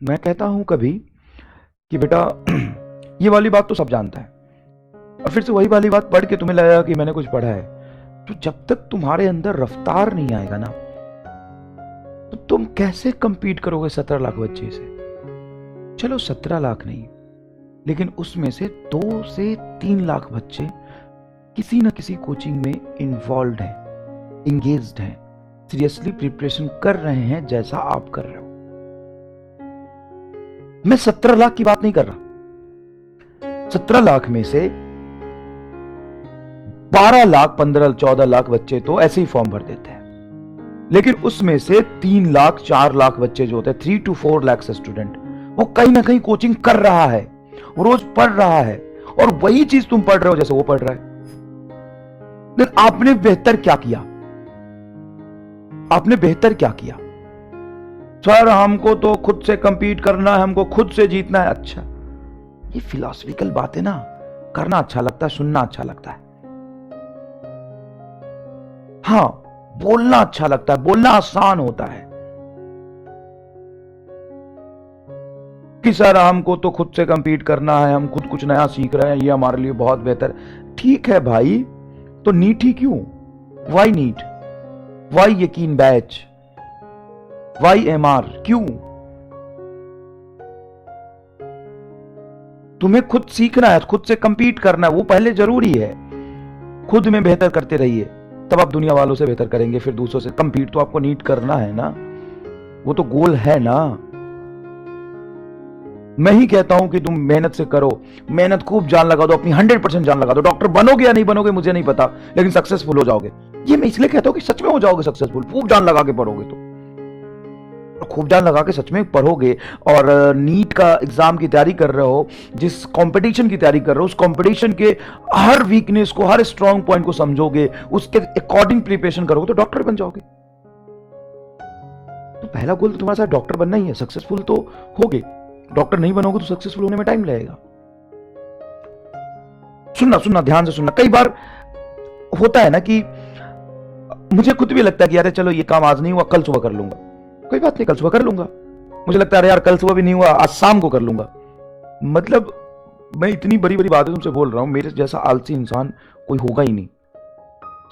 मैं कहता हूं कभी कि बेटा ये वाली बात तो सब जानता है, और फिर से वही वाली बात पढ़ के तुम्हें लगेगा कि मैंने कुछ पढ़ा है। तो जब तक तुम्हारे अंदर रफ्तार नहीं आएगा ना, तो तुम कैसे कंपीट करोगे 17 लाख बच्चे से? चलो 17 लाख नहीं, लेकिन उसमें से 2 से 3 लाख बच्चे किसी न किसी कोचिंग में इन्वॉल्व हैं, इंगेज्ड हैं, सीरियसली प्रिपरेशन कर रहे हैं जैसा आप कर रहे हो। मैं 17 लाख की बात नहीं कर रहा। 17 लाख में से 12 लाख, 15, 14 लाख बच्चे तो ऐसे ही फॉर्म भर देते हैं, लेकिन उसमें से 3 लाख, 4 लाख बच्चे जो होते हैं, 3 to 4 लाख स्टूडेंट, वो कहीं ना कहीं कोचिंग कर रहा है, वो रोज पढ़ रहा है, और वही चीज तुम पढ़ रहे हो जैसे वो पढ़ रहा है। लेकिन आपने बेहतर क्या किया? आपने बेहतर क्या किया? सर हमको तो खुद से कंपीट करना है, हमको खुद से जीतना है। अच्छा, ये फिलॉसफिकल बात है ना, करना अच्छा लगता है, सुनना अच्छा लगता है, हाँ बोलना अच्छा लगता है, बोलना आसान होता है कि सर हमको तो खुद से कंपीट करना है, हम खुद कुछ नया सीख रहे हैं, ये हमारे लिए बहुत बेहतर। ठीक है भाई, तो नीट ही क्यों? Why NEET? Why Yakeen batch? Why MR? क्यों? तुम्हें खुद सीखना है, खुद से कंपीट करना है, वो पहले जरूरी है। खुद में बेहतर करते रहिए, तब आप दुनिया वालों से बेहतर करेंगे। फिर दूसरों से कंपीट तो आपको नीट करना है ना, वो तो गोल है ना। मैं ही कहता हूं कि तुम मेहनत से करो, मेहनत खूब जान लगा दो, अपनी 100% जान लगा दो। डॉक्टर बनोगे या नहीं बनोगे मुझे नहीं पता, लेकिन सक्सेसफुल हो जाओगे। ये मैं इसलिए कहता हूं कि सच में हो जाओगे सक्सेसफुल, खूब जान लगा के पढ़ोगे तो। खूब जान लगा के सच में पढ़ोगे, और नीट का एग्जाम की तैयारी कर रहे हो, जिस कंपटीशन की तैयारी कर रहे हो, उस कंपटीशन के हर वीकनेस को, हर स्ट्रांग पॉइंट को समझोगे, उसके अकॉर्डिंग प्रिपरेशन करोगे, तो डॉक्टर बन जाओगे। तो पहला गोल तो तुम्हारा डॉक्टर बनना ही है, सक्सेसफुल तो होगे। डॉक्टर नहीं बनोगे तो सक्सेसफुल होने में टाइम लगेगा। सुनना सुनना, ध्यान से सुनना। कई बार होता है ना कि मुझे खुद भी लगता है कि यार चलो ये काम आज नहीं हुआ, कल सुबह कर लूंगा। कोई बात नहीं, कल सुबह कर लूंगा। मुझे लगता है यार कल सुबह भी नहीं हुआ, आज शाम को कर लूंगा। मतलब मैं इतनी बड़ी बड़ी बातें तुमसे बोल रहा हूं, मेरे जैसा आलसी इंसान कोई होगा ही नहीं।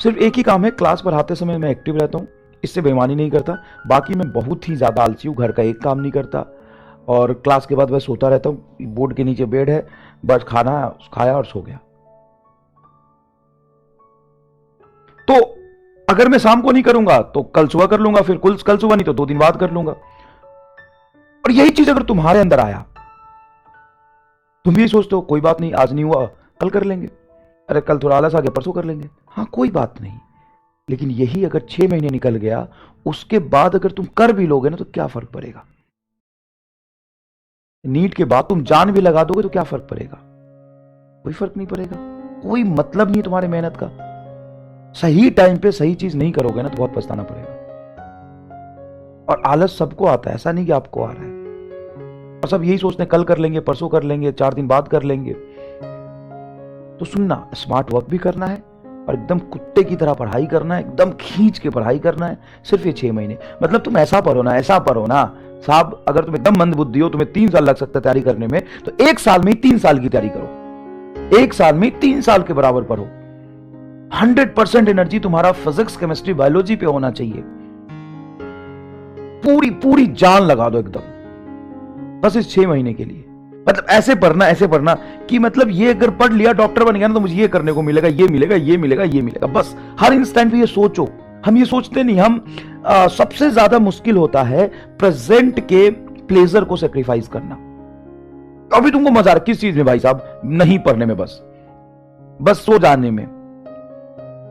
सिर्फ एक ही काम है, क्लास पढ़ाते समय मैं एक्टिव रहता हूं, इससे बेईमानी नहीं करता। बाकी मैं बहुत ही ज्यादा आलसी हूं, घर का एक काम नहीं करता, और क्लास के बाद बस सोता रहता हूं। बोर्ड के नीचे बेड है, बस खाना खाया और सो गया। तो अगर मैं शाम को नहीं करूंगा तो कल सुबह कर लूंगा, फिर कल सुबह नहीं तो 2 दिन बाद कर लूंगा। और यही चीज अगर तुम्हारे अंदर आया, तुम भी सोचते हो कोई बात नहीं, आज नहीं हुआ कल कर लेंगे, अरे कल थोड़ा आलस आ गया परसों कर लेंगे, हाँ कोई बात नहीं। लेकिन यही अगर 6 महीने निकल गया, उसके बाद अगर तुम कर भी लोगे ना, तो क्या फर्क पड़ेगा? नीट के बाद तुम जान भी लगा दोगे तो क्या फर्क पड़ेगा? कोई फर्क नहीं पड़ेगा, कोई मतलब नहीं तुम्हारे मेहनत का। सही टाइम पे सही चीज नहीं करोगे ना, तो बहुत पछताना पड़ेगा। और आलस सबको आता है, ऐसा नहीं कि आपको आ रहा है। और सब यही सोचते हैं कल कर लेंगे, परसों कर लेंगे, 4 दिन बाद कर लेंगे। तो सुनना, स्मार्ट वर्क भी करना है, और एकदम कुत्ते की तरह पढ़ाई करना है, एकदम खींच के पढ़ाई करना है। सिर्फ ये 6 महीने, मतलब तुम ऐसा पढ़ो ना, ऐसा पढ़ो ना साहब, अगर तुम एकदम मंद बुद्धि हो, तुम्हें 3 साल लग सकता है तैयारी करने में, तो 1 साल में ही 3 साल की तैयारी करो। 1 साल में 3 साल के बराबर पढ़ो। 100% एनर्जी तुम्हारा फिजिक्स, केमिस्ट्री, बायोलॉजी पे होना चाहिए। पूरी पूरी जान लगा दो एकदम, बस इस 6 महीने के लिए। मतलब ऐसे पढ़ना कि मतलब ये अगर पढ़ लिया, डॉक्टर बन गया ना, तो मुझे ये करने को मिलेगा, ये मिलेगा, ये मिलेगा, ये मिलेगा। बस हर इंस्टेंट पे ये सोचो। हम ये सोचते नहीं, हम सबसे ज्यादा मुश्किल होता है प्रेजेंट के प्लेजर को सेक्रीफाइस करना। अभी तुमको मजा आ रहा है किस चीज में भाई साहब? नहीं पढ़ने में, बस सो जाने में।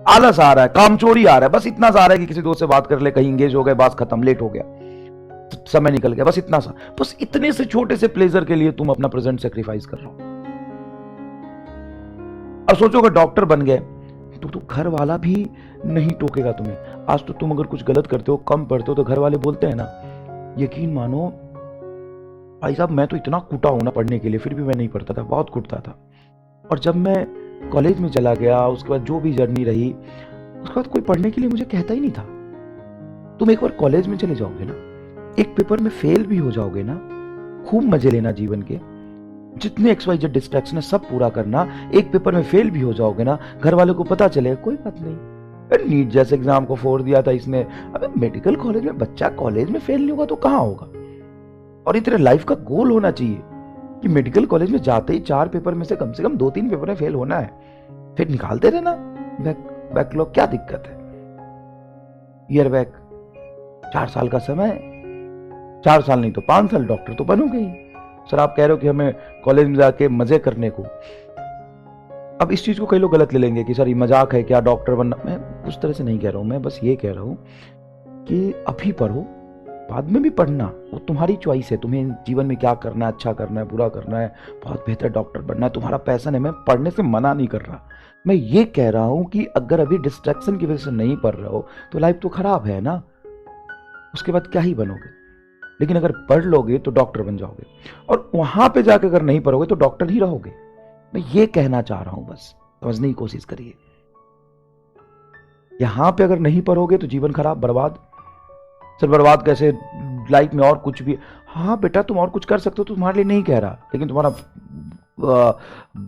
आलस आ रहा है, कामचोरी आ रहा है, बस इतना सा आ रहा है कि किसी दोस्त से बात कर ले, कहीं इंगेज हो गए, बात खत्म, लेट हो गया, समय निकल गया, बस इतना सा। बस इतने से छोटे से प्लेजर के लिए तुम अपना प्रेजेंट सेक्रीफाइस कर रहे हो। और सोचो अगर डॉक्टर बन गए तो घर वाला भी नहीं टोकेगा तुम्हें। आज तो तुम अगर कुछ गलत करते हो, कम पढ़ते हो, तो घर वाले बोलते हैं ना, यकीन मानो भाई साहब मैं तो इतना कूटा हूं ना पढ़ने के लिए, फिर भी मैं नहीं पढ़ता था, बहुत कूटता था। और जब मैं कॉलेज में चला गया, उसके बाद जो भी जर्नी रही, उसके बाद कोई पढ़ने के लिए मुझे कहता ही नहीं था। तुम एक बार कॉलेज में चले जाओगे ना, एक पेपर में फेल भी हो जाओगे ना, खूब मजे लेना जीवन के, जितने XYZ डिस्ट्रैक्शन है सब पूरा करना। एक पेपर में फेल भी हो जाओगे ना, घर वालों को पता चलेगा, कोई बात नहीं, नीट जैसे एग्जाम को फोड़ दिया था इसने, अबे मेडिकल कॉलेज में बच्चा कॉलेज में फेल नहीं होगा तो कहां होगा। और ये तेरे लाइफ का गोल होना चाहिए कि मेडिकल कॉलेज में जाते ही 4 पेपर में से कम 2-3 पेपर में फेल होना है, फिर निकालते रहना बैकलॉग, क्या दिक्कत है। ईयर बैक 4 साल का समय, 4 साल नहीं तो 5 साल, डॉक्टर तो बनोगे ही। सर आप कह रहे हो कि हमें कॉलेज में जाके मजे करने को, अब इस चीज को कई लोग गलत ले लेंगे कि सर ये मजाक है क्या डॉक्टर बनना। मैं उस तरह से नहीं कह रहा हूं, मैं बस ये कह रहा हूं कि अभी पढ़ो, बाद में भी पढ़ना, वो तुम्हारी चॉइस है, तुम्हें जीवन में क्या करना है, अच्छा करना है, बुरा करना है, बहुत बेहतर डॉक्टर बनना है, तुम्हारा पैशन है। मैं पढ़ने से मना नहीं कर रहा, मैं ये कह रहा हूं कि अगर अभी डिस्ट्रैक्शन की वजह से नहीं पढ़ रहे हो तो लाइफ तो खराब है ना, उसके बाद क्या ही बनोगे। लेकिन अगर पढ़ लोगे तो डॉक्टर बन जाओगे, और वहां पे जाकर अगर नहीं पढ़ोगे तो डॉक्टर ही रहोगे। मैं ये कहना चाह रहा हूं, बस समझने की कोशिश करिए। यहां पे अगर नहीं पढ़ोगे तो जीवन खराब, बर्बाद। सर बर्बाद कैसे, लाइफ में और कुछ भी, हाँ बेटा तुम और कुछ कर सकते हो, तुम्हारे लिए नहीं कह रहा, लेकिन तुम्हारा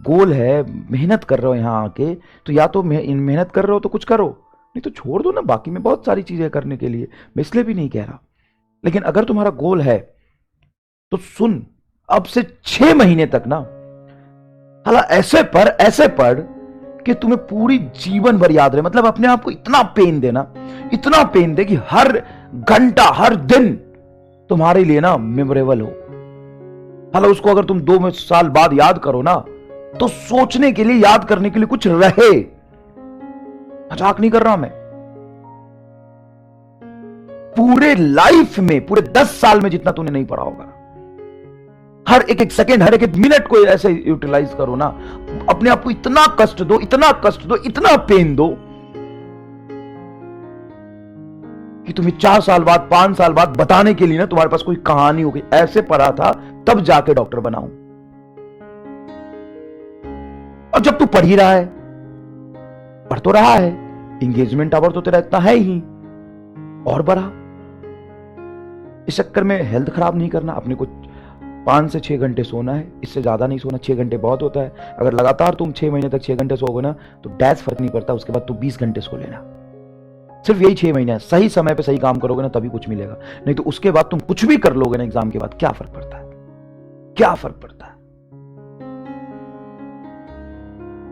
गोल है, मेहनत कर रहे हो यहाँ आके, तो या तो मेहनत कर रहे हो तो कुछ करो, नहीं तो छोड़ दो ना, बाकी में बहुत सारी चीजें करने के लिए, मैं इसलिए भी नहीं कह रहा। लेकिन अगर तुम्हारा गोल है तो सुन, अब से 6 महीने तक ना हाला ऐसे पढ़ कि तुम्हें पूरी जीवन भर याद रहे। मतलब अपने आप को इतना पेन देना, इतना पेन दे कि हर घंटा हर दिन तुम्हारे लिए ना मेमोरेबल हो। हाला उसको अगर तुम 2 साल बाद याद करो ना, तो सोचने के लिए, याद करने के लिए कुछ रहे। मजाक नहीं कर रहा मैं। पूरे लाइफ में, पूरे 10 साल में जितना तूने नहीं पढ़ा होगा, हर एक सेकंड, हर एक मिनट को ऐसे यूटिलाइज करो ना, अपने आप को इतना कष्ट दो, इतना कष्ट दो, इतना पेन दो कि तुम्हें 4 साल बाद, 5 साल बाद बताने के लिए ना तुम्हारे पास कोई कहानी होगी, ऐसे पढ़ा था तब जाके डॉक्टर बनाऊं। और जब तू पढ़ ही रहा है, पढ़ तो रहा है, इंगेजमेंट आवर तो तेरा इतना है ही, और बढ़ा। इस चक्कर में हेल्थ खराब नहीं करना, अपने को 5 से 6 घंटे सोना है, इससे ज्यादा नहीं सोना। 6 घंटे बहुत होता है। अगर लगातार तुम 6 महीने तक 6 घंटे सोओगे ना तो डैश फर्क नहीं पड़ता, उसके बाद तुम 20 घंटे सो लेना। सिर्फ यही 6 महीने, सही समय पे सही काम करोगे ना तभी कुछ मिलेगा, नहीं तो उसके बाद तुम कुछ भी कर लोगे ना एग्जाम के बाद, क्या फर्क पड़ता है, क्या फर्क पड़ता है।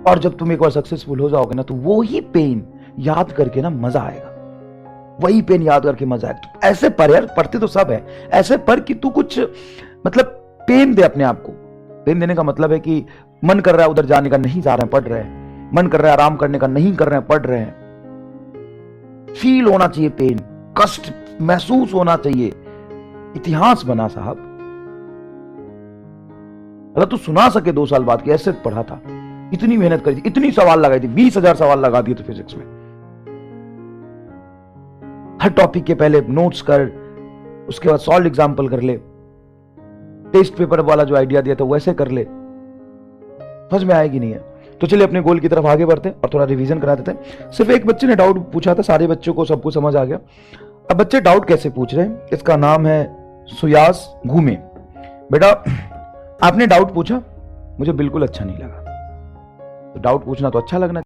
और जब तुम एक बार सक्सेसफुल हो जाओगे ना तो वो ही पेन याद करके ना मजा आएगा, वही पेन याद करके मजा आएगा। तो ऐसे पर यार, पढ़ते तो सब है, ऐसे पर कि तू कुछ मतलब पेन दे अपने आप को। पेन देने का मतलब है कि मन कर रहा है उधर जाने का, नहीं जा रहे हैं, पढ़ रहे हैं। मन कर रहा है आराम करने का, नहीं कर रहे हैं, पढ़ रहे हैं। फील होना चाहिए पेन, कष्ट महसूस होना चाहिए। इतिहास बना साहब। अगर तू सुना सके 2 साल बाद कि ऐसे पढ़ा था, इतनी मेहनत करी थी, इतनी सवाल लगाई थी, 20,000 सवाल लगा दिए थे फिजिक्स में। हर टॉपिक के पहले नोट्स कर, उसके बाद सॉल्व एग्जाम्पल कर ले, टेस्ट पेपर वाला जो आइडिया दिया था वैसे कर ले, समझ में आएगी नहीं है। तो चलिए अपने गोल की तरफ आगे बढ़ते हैं और थोड़ा रिवीजन करा देते हैं। सिर्फ एक बच्चे ने डाउट पूछा था, सारे बच्चों को सबको समझ आ गया। अब बच्चे डाउट कैसे पूछ रहे हैं, इसका नाम है सुयास घूमे। बेटा आपने डाउट पूछा, मुझे बिल्कुल अच्छा नहीं लगा। तो डाउट पूछना तो अच्छा लगना